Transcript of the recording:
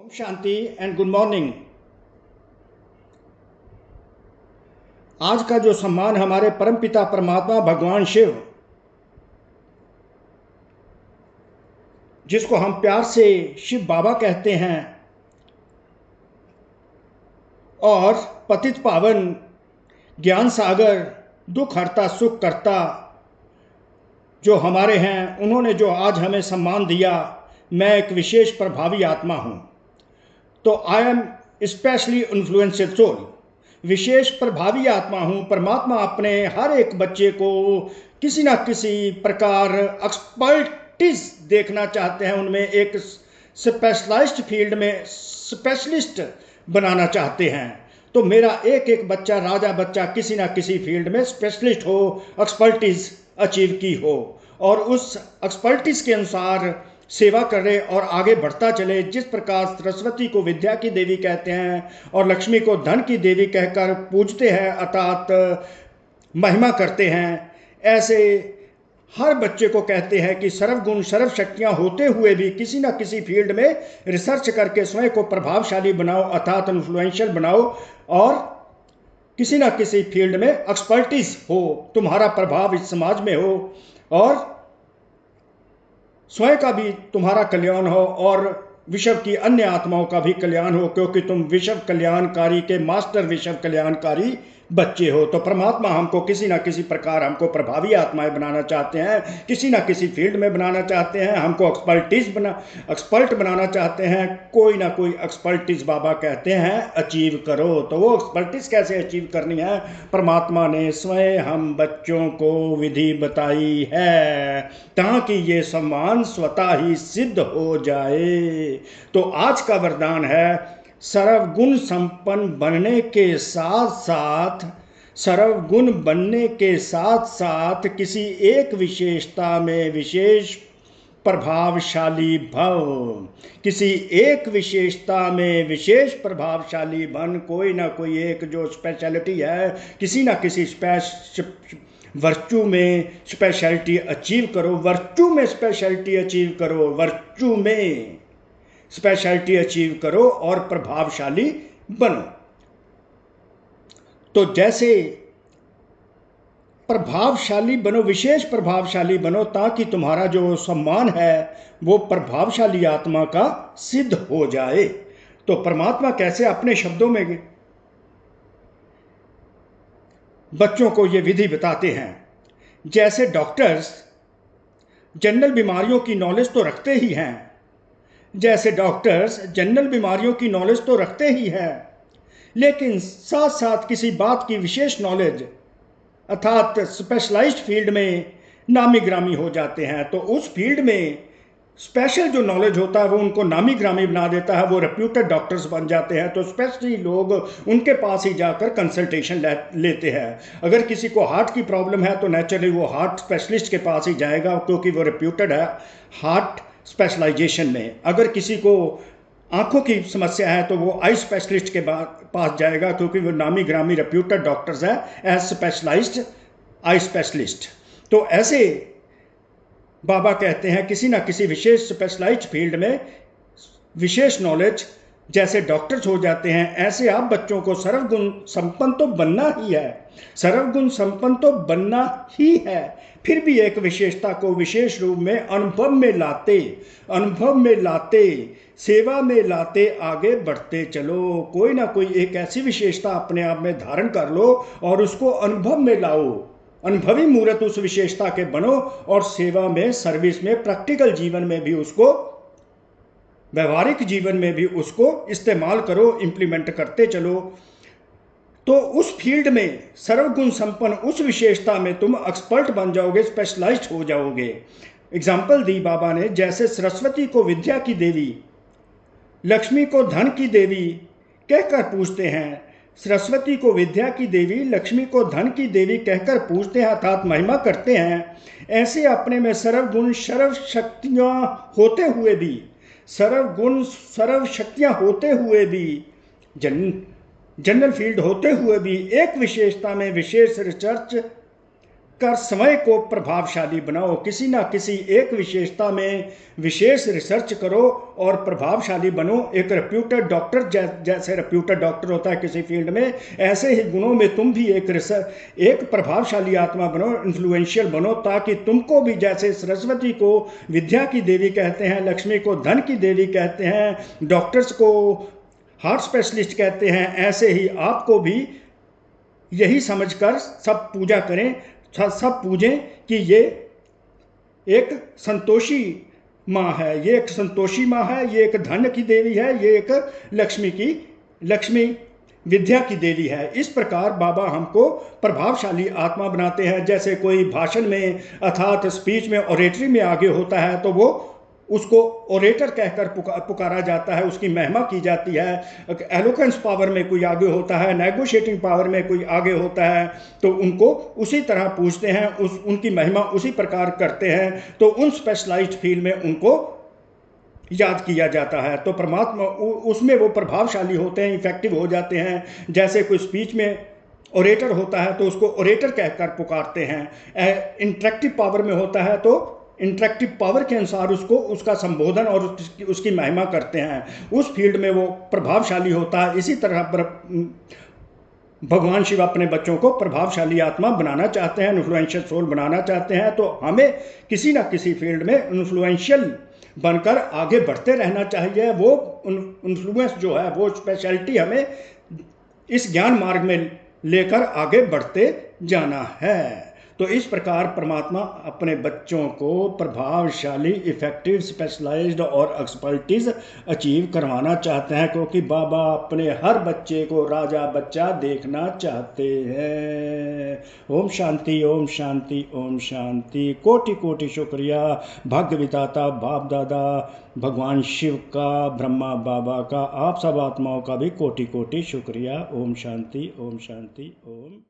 Shanti and good morning. आज का जो सम्मान हमारे परमपिता परमात्मा भगवान शिव, जिसको हम प्यार से शिव बाबा कहते हैं, और पतित पावन ज्ञान सागर दुख हरता सुख करता जो हमारे हैं, उन्होंने जो आज हमें सम्मान दिया, मैं एक विशेष प्रभावी आत्मा हूं। तो I am specially influential soul, विशेष प्रभावी आत्मा हूं। परमात्मा अपने हर एक बच्चे को किसी ना किसी प्रकार एक्सपर्टिस देखना चाहते हैं, उनमें एक स्पेशलाइज्ड फील्ड में स्पेशलिस्ट बनाना चाहते हैं। तो मेरा एक एक बच्चा, राजा बच्चा, किसी ना किसी फील्ड में स्पेशलिस्ट हो, एक्सपर्टिस अचीव की हो, और उस एक्सपर्टिस के अनुसार सेवा करे और आगे बढ़ता चले। जिस प्रकार सरस्वती को विद्या की देवी कहते हैं और लक्ष्मी को धन की देवी कहकर पूजते हैं, अर्थात महिमा करते हैं, ऐसे हर बच्चे को कहते हैं कि सर्वगुण सर्व शक्तियाँ होते हुए भी किसी न किसी फील्ड में रिसर्च करके स्वयं को प्रभावशाली बनाओ, अर्थात इन्फ्लुएंशियल बनाओ, और किसी न किसी फील्ड में एक्सपर्टिस हो, तुम्हारा प्रभाव इस समाज में हो, और स्वयं का भी तुम्हारा कल्याण हो और विश्व की अन्य आत्माओं का भी कल्याण हो, क्योंकि तुम विश्व कल्याणकारी के मास्टर, विश्व कल्याणकारी बच्चे हो। तो परमात्मा हमको किसी ना किसी प्रकार हमको प्रभावी आत्माएं बनाना चाहते हैं, किसी ना किसी फील्ड में बनाना चाहते हैं, हमको एक्सपर्ट बनाना चाहते हैं। कोई ना कोई एक्सपर्टिस बाबा कहते हैं अचीव करो। तो वो एक्सपर्टिस कैसे अचीव करनी है, परमात्मा ने स्वयं हम बच्चों को विधि बताई है, ताकि ये सम्मान स्वतः ही सिद्ध हो जाए। तो आज का वरदान है, सर्वगुण संपन्न बनने के साथ साथ, सर्वगुण बनने के साथ साथ किसी एक विशेषता में विशेष प्रभावशाली भव। किसी एक विशेषता में विशेष प्रभावशाली बन, कोई ना कोई एक जो स्पेशलिटी है, किसी ना किसी वर्चू में स्पेशलिटी अचीव करो, वर्चू में स्पेशलिटी अचीव करो, वर्चू में स्पेशलिटी अचीव करो और प्रभावशाली बनो। तो जैसे प्रभावशाली बनो, विशेष प्रभावशाली बनो, ताकि तुम्हारा जो सम्मान है वो प्रभावशाली आत्मा का सिद्ध हो जाए। तो परमात्मा कैसे अपने शब्दों में बच्चों को ये विधि बताते हैं। जैसे डॉक्टर्स जनरल बीमारियों की नॉलेज तो रखते ही हैं, जैसे डॉक्टर्स जनरल बीमारियों की नॉलेज तो रखते ही हैं, लेकिन साथ साथ किसी बात की विशेष नॉलेज, अर्थात स्पेशलाइज्ड फील्ड में नामी ग्रामी हो जाते हैं। तो उस फील्ड में स्पेशल जो नॉलेज होता है वो उनको नामी ग्रामी बना देता है, वो रेप्यूटेड डॉक्टर्स बन जाते हैं। तो स्पेशली लोग उनके पास ही जाकर कंसल्टेशन लेते हैं। अगर किसी को हार्ट की प्रॉब्लम है तो नेचुरली वो हार्ट स्पेशलिस्ट के पास ही जाएगा, क्योंकि वो रेप्यूटेड है हार्ट स्पेशलाइजेशन में। अगर किसी को आंखों की समस्या है तो वो आई स्पेशलिस्ट के पास जाएगा, क्योंकि वो नामी ग्रामी रेप्यूटेड डॉक्टर्स हैं एज स्पेशलाइज्ड आई स्पेशलिस्ट। तो ऐसे बाबा कहते हैं किसी ना किसी विशेष स्पेशलाइज्ड फील्ड में विशेष नॉलेज, जैसे डॉक्टर्स हो जाते हैं, ऐसे आप बच्चों को सर्वगुण संपन्न तो बनना ही है, सर्वगुण संपन्न तो बनना ही है। फिर भी एक विशेषता को विशेष रूप में अनुभव में लाते, सेवा में लाते आगे बढ़ते चलो। कोई ना कोई एक ऐसी विशेषता अपने आप में धारण कर लो और उसको अनुभव में लाओ, अनुभवी मूर्त उस विशेषता के बनो, और सेवा में, सर्विस में, प्रैक्टिकल जीवन में भी उसको, व्यवहारिक जीवन में भी उसको इस्तेमाल करो, इंप्लीमेंट करते चलो। तो उस फील्ड में सर्वगुण संपन्न उस विशेषता में तुम एक्सपर्ट बन जाओगे, स्पेशलाइज्ड हो जाओगे। एग्जाम्पल दी बाबा ने, जैसे सरस्वती को विद्या की देवी, लक्ष्मी को धन की देवी कहकर पूजते हैं, सरस्वती को विद्या की देवी, लक्ष्मी को धन की देवी कहकर पूजते हैं, अर्थात महिमा करते हैं। ऐसे अपने में सर्वगुण सर्व शक्तियाँ होते हुए भी, सर्वगुण सर्व शक्तियाँ होते हुए भी, जनरल फील्ड होते हुए भी, एक विशेषता में विशेष रिसर्च कर समय को प्रभावशाली बनाओ। किसी ना किसी एक विशेषता में विशेष रिसर्च करो और प्रभावशाली बनो। एक रेप्यूटेड डॉक्टर जैसे रेप्यूटेड डॉक्टर होता है किसी फील्ड में, ऐसे ही गुणों में तुम भी एक प्रभावशाली आत्मा बनो, इन्फ्लुएंशियल बनो, ताकि तुमको भी, जैसे सरस्वती को विद्या की देवी कहते हैं, लक्ष्मी को धन की देवी कहते हैं, डॉक्टर्स को हार्ट स्पेशलिस्ट कहते हैं, ऐसे ही आपको भी यही समझकर सब पूजा करें, सब पूजें कि ये एक संतोषी माँ है, ये एक संतोषी माँ है, ये एक धन की देवी है, ये एक लक्ष्मी विद्या की देवी है। इस प्रकार बाबा हमको प्रभावशाली आत्मा बनाते हैं। जैसे कोई भाषण में अर्थात स्पीच में, ओरेटरी में आगे होता है तो वो उसको ओरेटर कहकर पुकारा जाता है, उसकी महिमा की जाती है। एलोक्वेंस पावर में कोई आगे होता है, नेगोशिएटिंग पावर में कोई आगे होता है, तो उनको उसी तरह पूछते हैं, उनकी महिमा उसी प्रकार करते हैं, तो उन स्पेशलाइज्ड फील्ड में उनको याद किया जाता है। तो परमात्मा उसमें वो प्रभावशाली होते हैं, इफेक्टिव हो जाते हैं। जैसे कोई स्पीच में ओरेटर होता है तो उसको ओरेटर कहकर पुकारते हैं। इंटरेक्टिव पावर में होता है तो इंटरेक्टिव पावर के अनुसार उसको उसका संबोधन और उसकी महिमा करते हैं। उस फील्ड में वो प्रभावशाली होता है। इसी तरह भगवान शिव अपने बच्चों को प्रभावशाली आत्मा बनाना चाहते हैं, इन्फ्लुएंशियल सोल बनाना चाहते हैं। तो हमें किसी ना किसी फील्ड में इन्फ्लुएंशियल बनकर आगे बढ़ते रहना चाहिए। वो इन्फ्लुएंस जो है, वो स्पेशलिटी हमें इस ज्ञान मार्ग में लेकर आगे बढ़ते जाना है। तो इस प्रकार परमात्मा अपने बच्चों को प्रभावशाली, इफेक्टिव, स्पेशलाइज्ड और एक्सपर्टीज अचीव करवाना चाहते हैं, क्योंकि बाबा अपने हर बच्चे को राजा बच्चा देखना चाहते हैं। ओम शांति, ओम शांति, ओम शांति। कोटि कोटि शुक्रिया भाग्य विधाता बाप दादा भगवान शिव का, ब्रह्मा बाबा का, आप सब आत्माओं का भी कोटि कोटि शुक्रिया। ओम शांति, ओम शांति, ओम।